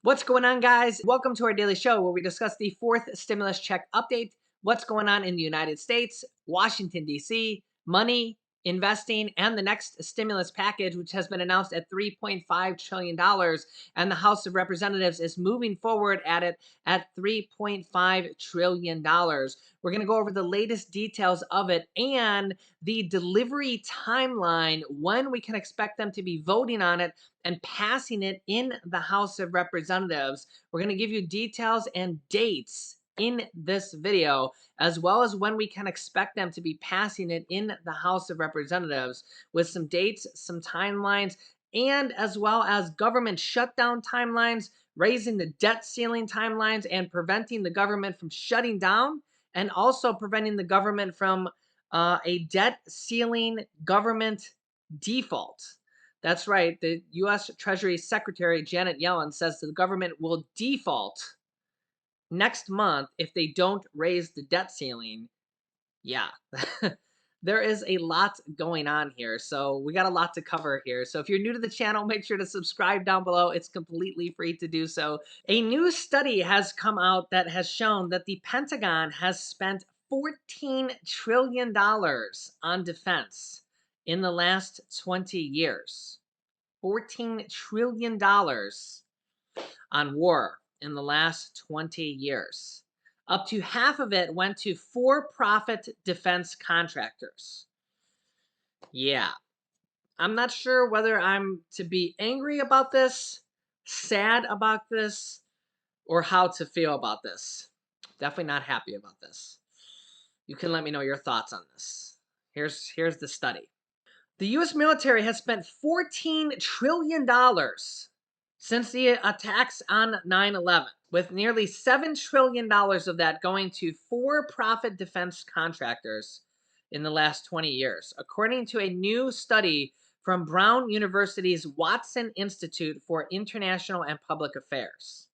What's going on, guys? Welcome to our daily show where we discuss the fourth stimulus check update, what's going on in the United States, Washington, D.C., money, investing, and the next stimulus package, which has been announced at $3.5 trillion. And the House of Representatives is moving forward at it at $3.5 trillion. We're going to go over the latest details of it and the delivery timeline, when we can expect them to be voting on it and passing it in the House of Representatives. We're going to give you details and dates in this video, as well as when we can expect them to be passing it in the House of Representatives, with some dates, some timelines, and as well as government shutdown timelines, raising the debt ceiling timelines, and preventing the government from shutting down, and also preventing the government from a debt ceiling government default. That's right. The U.S. Treasury Secretary Janet Yellen says the government will default next month if they don't raise the debt ceiling. Yeah. There is a lot going on here. So we got a lot to cover here. So if you're new to the channel, make sure to subscribe down below. It's completely free to do so. A new study has come out that has shown that the Pentagon has spent $14 trillion on defense in the last 20 years. $14 trillion on war in the last 20 years. Up to half of it went to for-profit defense contractors. Yeah, I'm not sure whether I'm to be angry about this, sad about this, or how to feel about this. Definitely not happy about this. You can let me know your thoughts on this. Here's the study. The U.S. military has spent $14 trillion since the attacks on 9/11, with nearly $7 trillion of that going to for-profit defense contractors in the last 20 years, according to a new study from Brown University's Watson Institute for International and Public Affairs.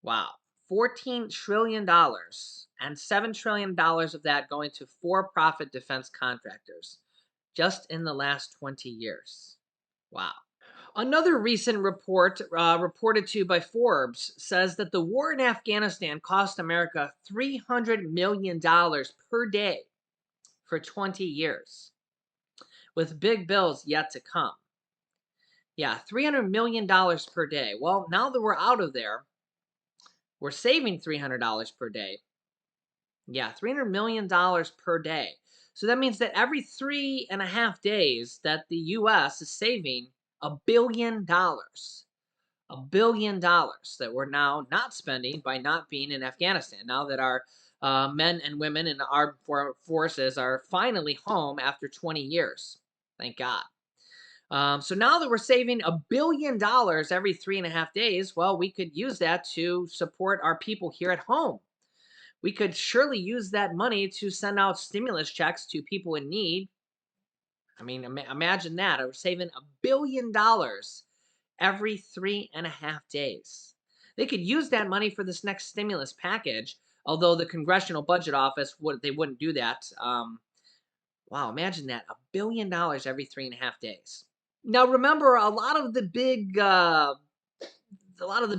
Wow. $14 trillion and $7 trillion of that going to for-profit defense contractors just in the last 20 years. Wow. Another recent report reported to by Forbes says that the war in Afghanistan cost America $300 million per day for 20 years, with big bills yet to come. Yeah, $300 million per day. Well, now that we're out of there, we're saving $300 per day. Yeah, $300 million per day. So that means that every 3.5 days that the U.S. is saving $1 billion. $1 billion that we're now not spending by not being in Afghanistan. Now that our men and women in the armed forces are finally home after 20 years. Thank God. So now that we're saving $1 billion every 3.5 days, well, we could use that to support our people here at home. We could surely use that money to send out stimulus checks to people in need. I mean, imagine that. We're saving $1 billion every 3.5 days. They could use that money for this next stimulus package, although the Congressional Budget Office wouldn't do that. Wow, imagine that. $1 billion every 3.5 days. Now, remember, a lot of the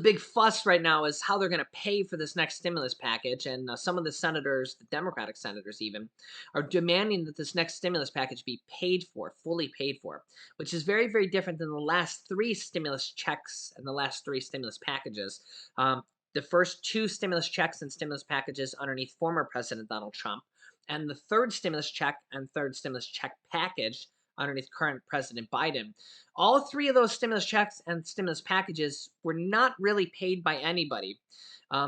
big fuss right now is how they're going to pay for this next stimulus package, and some of the senators, the Democratic senators even, are demanding that this next stimulus package be paid for, fully paid for, which is very, very different than the last 3 stimulus checks and the last 3 stimulus packages. The first 2 stimulus checks and stimulus packages underneath former President Donald Trump, and the third stimulus check and third stimulus check package underneath current President Biden. All 3 of those stimulus checks and stimulus packages were not really paid by anybody.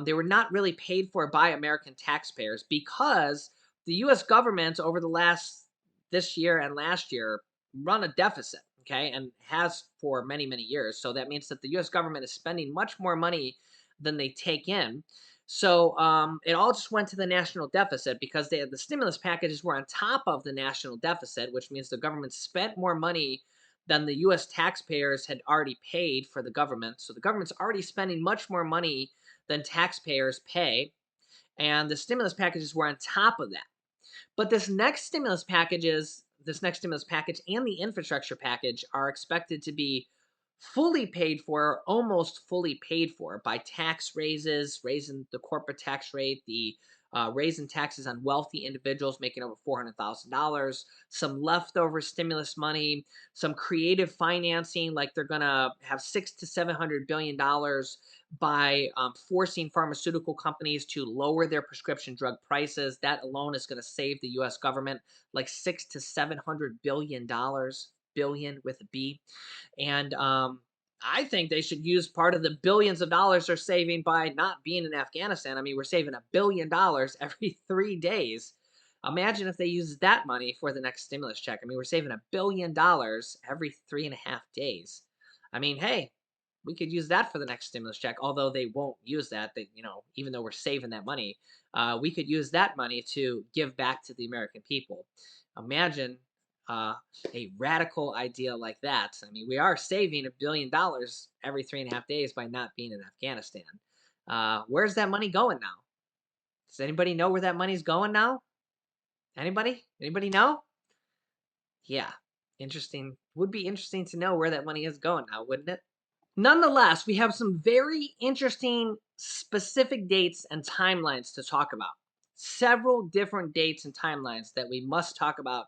They were not really paid for by American taxpayers because the U.S. government over this year and last year run a deficit, okay, and has for many, many years. So that means that the U.S. government is spending much more money than they take in. So it all just went to the national deficit because the stimulus packages were on top of the national deficit, which means the government spent more money than the U.S. taxpayers had already paid for the government. So the government's already spending much more money than taxpayers pay, and the stimulus packages were on top of that. But this next stimulus package and the infrastructure package are expected to be fully paid for, almost fully paid for by tax raises, raising the corporate tax rate, the raising taxes on wealthy individuals making over $400,000, some leftover stimulus money, some creative financing, like they're gonna have $600 to $700 billion by forcing pharmaceutical companies to lower their prescription drug prices. That alone is going to save the U.S. government like $600 to $700 billion, billion with a B. And I think they should use part of the billions of dollars they're saving by not being in Afghanistan. I mean, we're saving $1 billion every 3 days. Imagine if they use that money for the next stimulus check. I mean, we're saving $1 billion every 3.5 days. I mean, hey, we could use that for the next stimulus check. Although they won't use that, they, even though we're saving that money, we could use that money to give back to the American people. Imagine uh, a radical idea like that. I mean, we are saving $1 billion every 3.5 days by not being in Afghanistan. Where's that money going now? Does anybody know where that money's going now? Anybody? Anybody know? Yeah, interesting. Would be interesting to know where that money is going now, wouldn't it? Nonetheless, we have some very interesting specific dates and timelines to talk about. Several different dates and timelines that we must talk about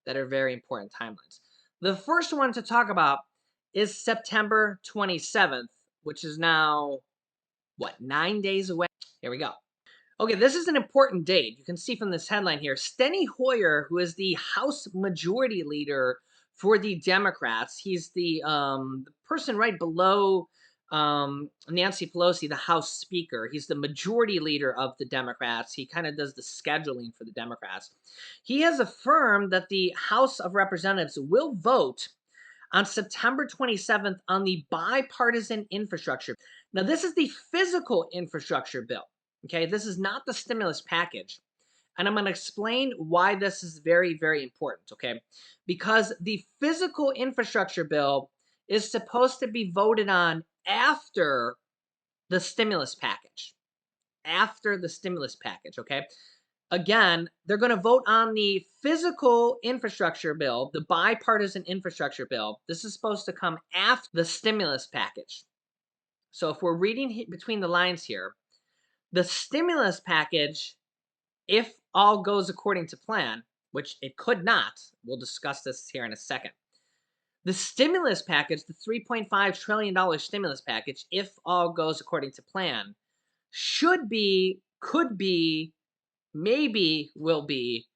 that are very important timelines. The first one to talk about is September 27th, which is now, what, 9 days away? Here we go. Okay, this is an important date. You can see from this headline here, Steny Hoyer, who is the House Majority Leader for the Democrats, he's the person right below Nancy Pelosi, the House Speaker. He's the Majority Leader of the Democrats. He kind of does the scheduling for the Democrats. He has affirmed that the House of Representatives will vote on September 27th on the bipartisan infrastructure. Now, this is the physical infrastructure bill. Okay, this is not the stimulus package. And I'm going to explain why this is very, very important. Okay, because the physical infrastructure bill is supposed to be voted on after the stimulus package. After the stimulus package. Okay, again, they're going to vote on the physical infrastructure bill, the bipartisan infrastructure bill. This is supposed to come after the stimulus package. So if we're reading between the lines here, the stimulus package, if all goes according to plan, which it could not, we'll discuss this here in a second. The stimulus package, the $3.5 trillion stimulus package, if all goes according to plan, should be, could be, maybe will be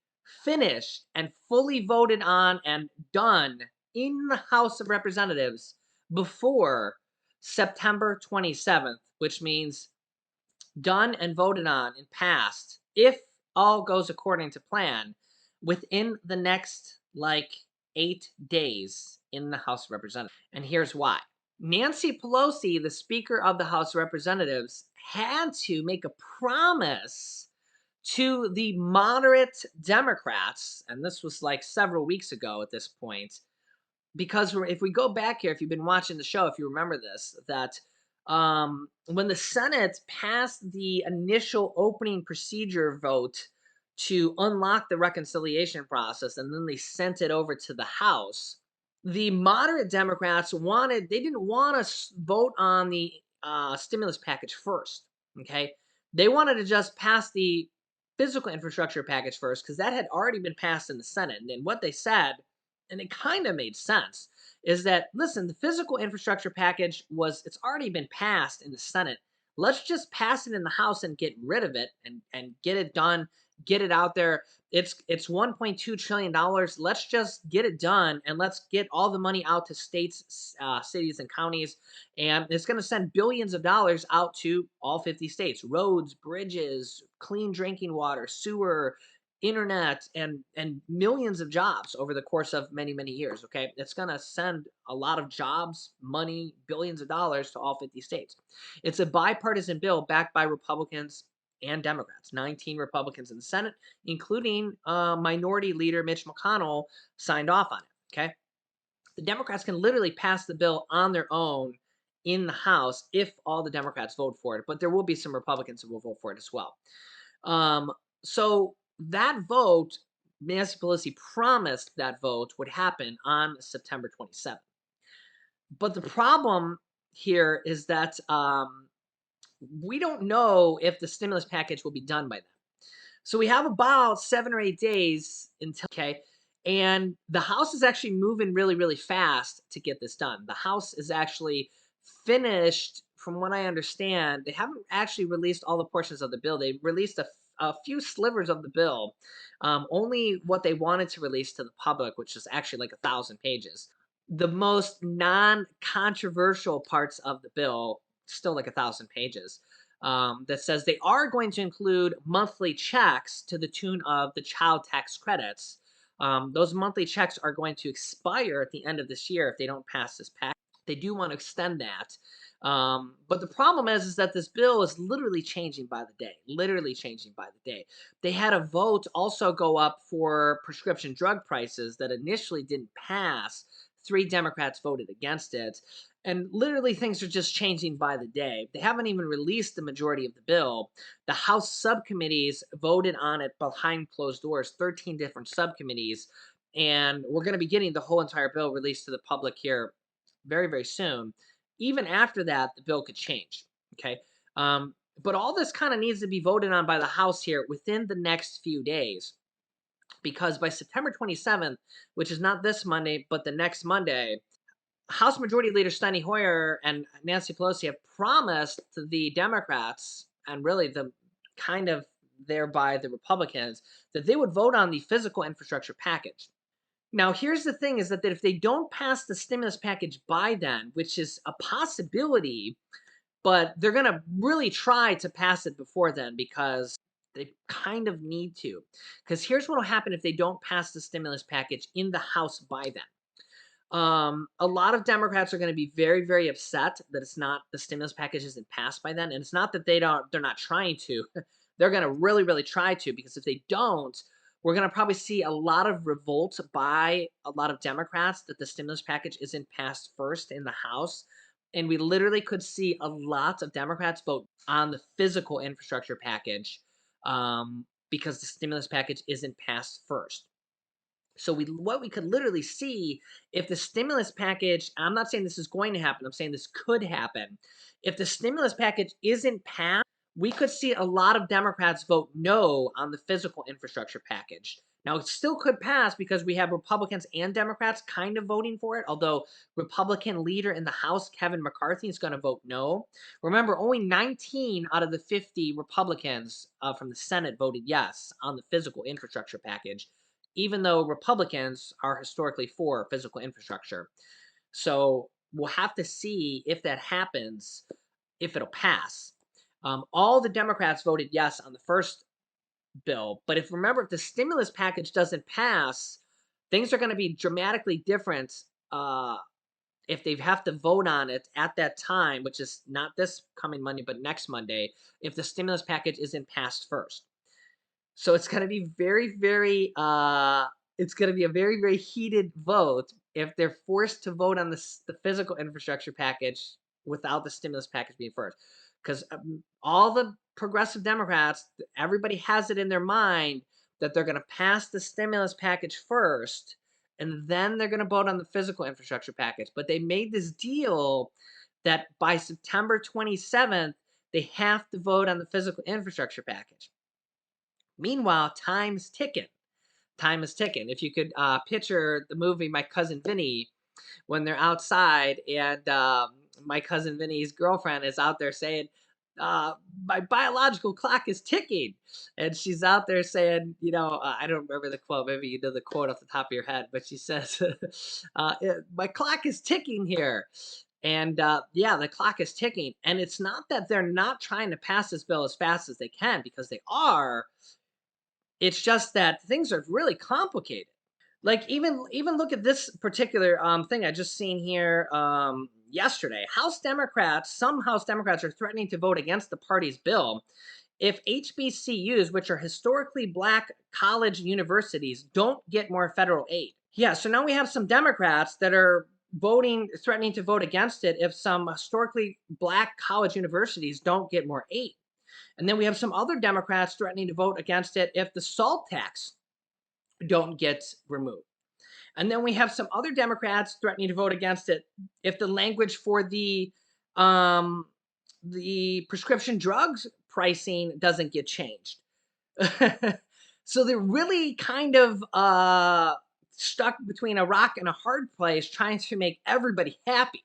finished and fully voted on and done in the House of Representatives before September 27th, which means done and voted on and passed, if all goes according to plan, within the next like 8 days in the House of Representatives. And here's why. Nancy Pelosi, the Speaker of the House of Representatives, had to make a promise to the moderate Democrats, and this was like several weeks ago at this point, because if we go back here, if you've been watching the show, if you remember this, that when the Senate passed the initial opening procedure vote to unlock the reconciliation process, and then they sent it over to the House, the moderate Democrats they didn't want to vote on the stimulus package first. Okay, they wanted to just pass the physical infrastructure package first because that had already been passed in the Senate. And what they said, and it kind of made sense, is that, listen, the physical infrastructure package it's already been passed in the Senate. Let's just pass it in the House and get rid of it and get it done, get it out there. It's $1.2 trillion. Let's just get it done and let's get all the money out to states, cities, and counties. And it's going to send billions of dollars out to all 50 states. Roads, bridges, clean drinking water, sewer, internet, and millions of jobs over the course of many, many years. Okay, it's going to send a lot of jobs, money, billions of dollars to all 50 states. It's a bipartisan bill backed by Republicans and Democrats. 19 Republicans in the Senate, including Minority Leader Mitch McConnell, signed off on it. Okay, the Democrats can literally pass the bill on their own in the House if all the Democrats vote for it, but there will be some Republicans who will vote for it as well. So that vote, Nancy Pelosi promised that vote would happen on September 27th. But the problem here is that we don't know if the stimulus package will be done by then. So we have about 7 or 8 days until, okay, and the House is actually moving really, really fast to get this done. The House is actually finished, from what I understand. They haven't actually released all the portions of the bill. They released a few slivers of the bill, only what they wanted to release to the public, which is actually like 1,000 pages. The most non-controversial parts of the bill, still like 1,000 pages, that says they are going to include monthly checks to the tune of the child tax credits. Those monthly checks are going to expire at the end of this year if they don't pass this package. They do want to extend that. But the problem is that this bill is literally changing by the day, literally changing by the day. They had a vote also go up for prescription drug prices that initially didn't pass. 3 Democrats voted against it. And literally things are just changing by the day. They haven't even released the majority of the bill. The House subcommittees voted on it behind closed doors, 13 different subcommittees. And we're going to be getting the whole entire bill released to the public here very, very soon. Even after that, the bill could change. Okay. But all this kind of needs to be voted on by the House here within the next few days, because by September 27th, which is not this Monday, but the next Monday, House Majority Leader Steny Hoyer and Nancy Pelosi have promised to the Democrats, and really the kind of thereby the Republicans, that they would vote on the physical infrastructure package. Now, here's the thing, is that if they don't pass the stimulus package by then, which is a possibility, but they're going to really try to pass it before then because they kind of need to. Because here's what will happen if they don't pass the stimulus package in the House by then. A lot of Democrats are going to be very, very upset that it's not, the stimulus package isn't passed by then. And it's not that they're not trying to. They're going to really, really try to, because if they don't, we're going to probably see a lot of revolt by a lot of Democrats that the stimulus package isn't passed first in the House. And we literally could see a lot of Democrats vote on the physical infrastructure package, because the stimulus package isn't passed first. So what we could literally see, if the stimulus package, I'm not saying this is going to happen, I'm saying this could happen. If the stimulus package isn't passed, we could see a lot of Democrats vote no on the physical infrastructure package. Now, it still could pass because we have Republicans and Democrats kind of voting for it, although Republican leader in the House, Kevin McCarthy, is going to vote no. Remember, only 19 out of the 50 Republicans from the Senate voted yes on the physical infrastructure package, even though Republicans are historically for physical infrastructure. So we'll have to see if that happens, if it'll pass. All the Democrats voted yes on the first bill, but if the stimulus package doesn't pass, things are going to be dramatically different if they have to vote on it at that time, which is not this coming Monday, but next Monday, if the stimulus package isn't passed first. So it's gonna be very, very it's gonna be a very, very heated vote if they're forced to vote on the physical infrastructure package without the stimulus package being first. Because all the progressive Democrats, everybody has it in their mind that they're gonna pass the stimulus package first, and then they're gonna vote on the physical infrastructure package. But they made this deal that by September 27th, they have to vote on the physical infrastructure package. Meanwhile, time's ticking. Time is ticking. If you could picture the movie My Cousin Vinny, when they're outside and my cousin Vinny's girlfriend is out there saying, my biological clock is ticking. And she's out there saying, I don't remember the quote. Maybe you know the quote off the top of your head, but she says, my clock is ticking here. And yeah, the clock is ticking. And it's not that they're not trying to pass this bill as fast as they can, because they are. It's just that things are really complicated. Like, even look at this particular thing I just seen here yesterday. Some House Democrats are threatening to vote against the party's bill if HBCUs, which are historically black college universities, don't get more federal aid. Yeah, so now we have some Democrats that are threatening to vote against it if some historically black college universities don't get more aid. And then we have some other Democrats threatening to vote against it if the SALT tax don't get removed. And then we have some other Democrats threatening to vote against it if the language for um, the prescription drugs pricing doesn't get changed. So they're really kind of stuck between a rock and a hard place, trying to make everybody happy.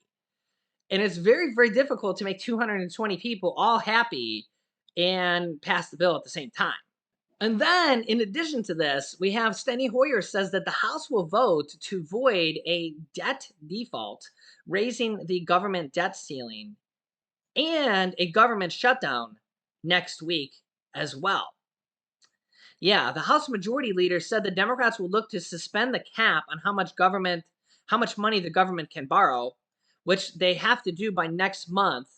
And it's very, very difficult to make 220 people all happy and pass the bill at the same time. And then, in addition to this, we have Steny Hoyer says that the House will vote to void a debt default, raising the government debt ceiling, and a government shutdown next week as well. Yeah, the House Majority Leader said the Democrats will look to suspend the cap on how much money the government can borrow, which they have to do by next month.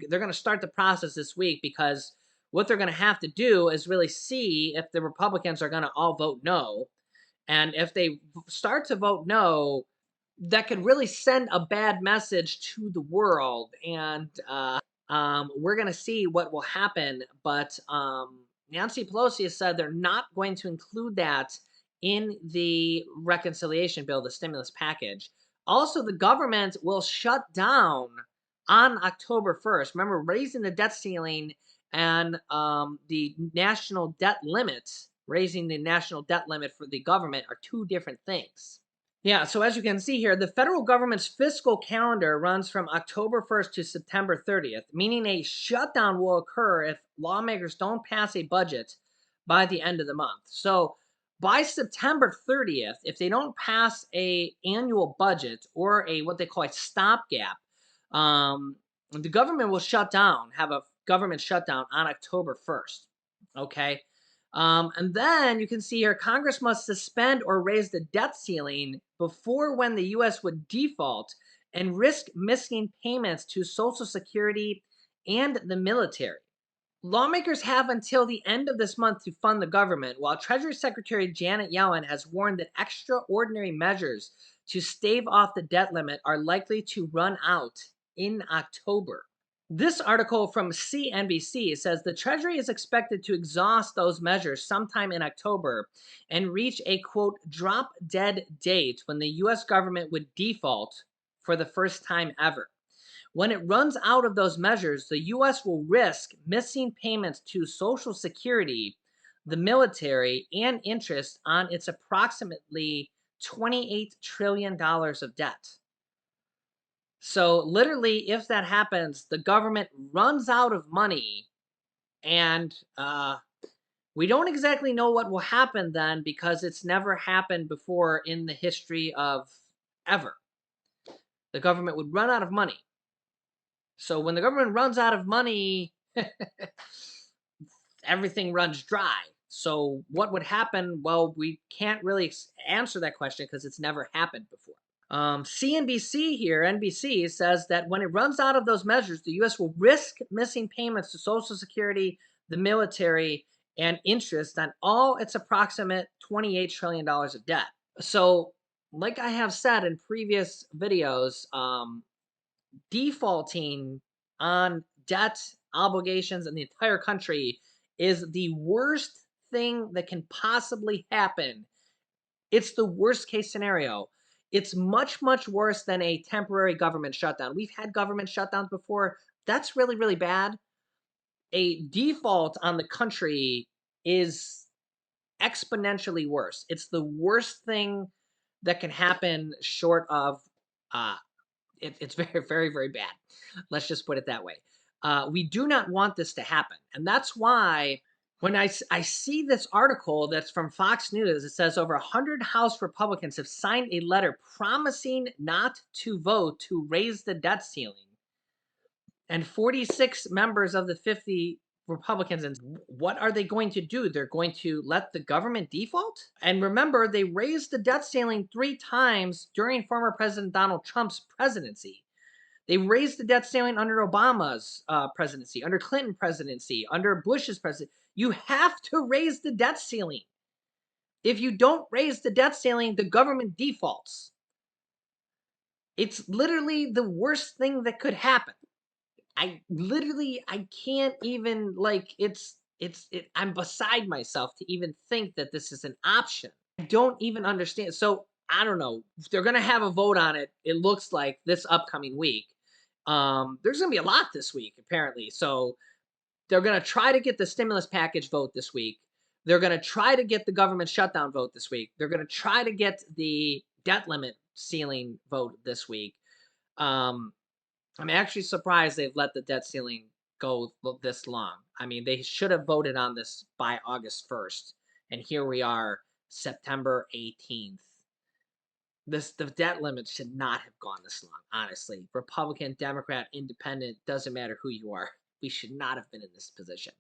They're going to start the process this week because what they're going to have to do is really see if the Republicans are going to all vote no. And if they start to vote no, that could really send a bad message to the world. And we're going to see what will happen. But Nancy Pelosi has said they're not going to include that in the reconciliation bill, the stimulus package. Also, the government will shut down on October 1st. Remember, raising the debt ceiling and the national debt limit, raising the national debt limit for the government are two different things. Yeah, so as you can see here, the federal government's fiscal calendar runs from October 1st to September 30th, meaning a shutdown will occur if lawmakers don't pass a budget by the end of the month. So by September 30th, if they don't pass a annual budget or a what they call a stopgap, the government will shut down, have a government shutdown on October 1st. Okay. And then you can see here, Congress must suspend or raise the debt ceiling before when the U.S. would default and risk missing payments to Social Security and the military. Lawmakers have until the end of this month to fund the government, while Treasury Secretary Janet Yellen has warned that extraordinary measures to stave off the debt limit are likely to run out in October. This article from CNBC says the Treasury is expected to exhaust those measures sometime in October and reach a, quote, drop dead date when the U.S. government would default for the first time ever. When it runs out of those measures, the U.S. will risk missing payments to Social Security, the military, and interest on its approximately $28 trillion of debt. So literally, if that happens, the government runs out of money, and we don't exactly know what will happen then because it's never happened before in the history of ever. The government would run out of money. So when the government runs out of money, everything runs dry. So what would happen? Well, we can't really answer that question because it's never happened before. CNBC here, NBC, says that when it runs out of those measures, the U.S. will risk missing payments to Social Security, the military, and interest on all its approximate $28 trillion of debt. So, like I have said in previous videos, defaulting on debt obligations in the entire country is the worst thing that can possibly happen. It's the worst case scenario. It's much, much worse than a temporary government shutdown. We've had government shutdowns before. That's really, really bad. A default on the country is exponentially worse. It's the worst thing that can happen short of, it's very, very, very bad. Let's just put it that way. We do not want this to happen. And that's why when I see this article that's from Fox News, it says over 100 House Republicans have signed a letter promising not to vote to raise the debt ceiling. And 46 members of the 50 Republicans, and what are they going to do? They're going to let the government default? And remember, they raised the debt ceiling 3 times during former President Donald Trump's presidency. They raised the debt ceiling under Obama's presidency, under Clinton presidency, under Bush's presidency. You have to raise the debt ceiling. If you don't raise the debt ceiling, the government defaults. It's literally the worst thing that could happen. I can't even, like, I'm beside myself to even think that this is an option. I don't even understand. So I don't know. They're going to have a vote on it. It looks like this upcoming week. There's going to be a lot this week, apparently. So they're going to try to get the stimulus package vote this week. They're going to try to get the government shutdown vote this week. They're going to try to get the debt limit ceiling vote this week. I'm actually surprised they've let the debt ceiling go this long. I mean, they should have voted on this by August 1st. And here we are, September 18th. The debt limit should not have gone this long, honestly. Republican, Democrat, Independent, doesn't matter who you are. We should not have been in this position.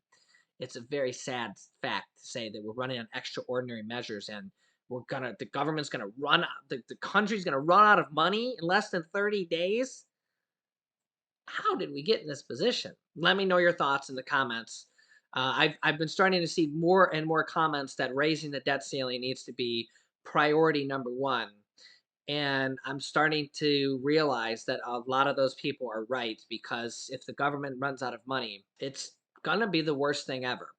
It's a very sad fact to say that we're running on extraordinary measures and the government's gonna run, the country's gonna run out of money in less than 30 days. How did we get in this position? Let me know your thoughts in the comments. I've been starting to see more and more comments that raising the debt ceiling needs to be priority number one. And I'm starting to realize that a lot of those people are right, because if the government runs out of money, it's gonna be the worst thing ever.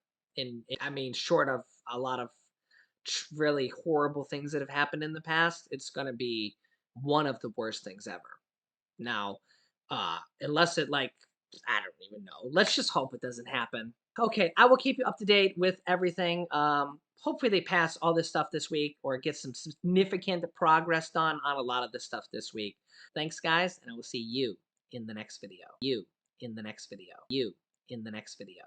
I mean, short of a lot of really horrible things that have happened in the past, it's gonna be one of the worst things ever. Now, unless it like, I don't even know. Let's just hope it doesn't happen. Okay, I will keep you up to date with everything. Hopefully they pass all this stuff this week or get some significant progress done on a lot of this stuff this week. Thanks, guys, and I will see you in the next video. You in the next video. You in the next video.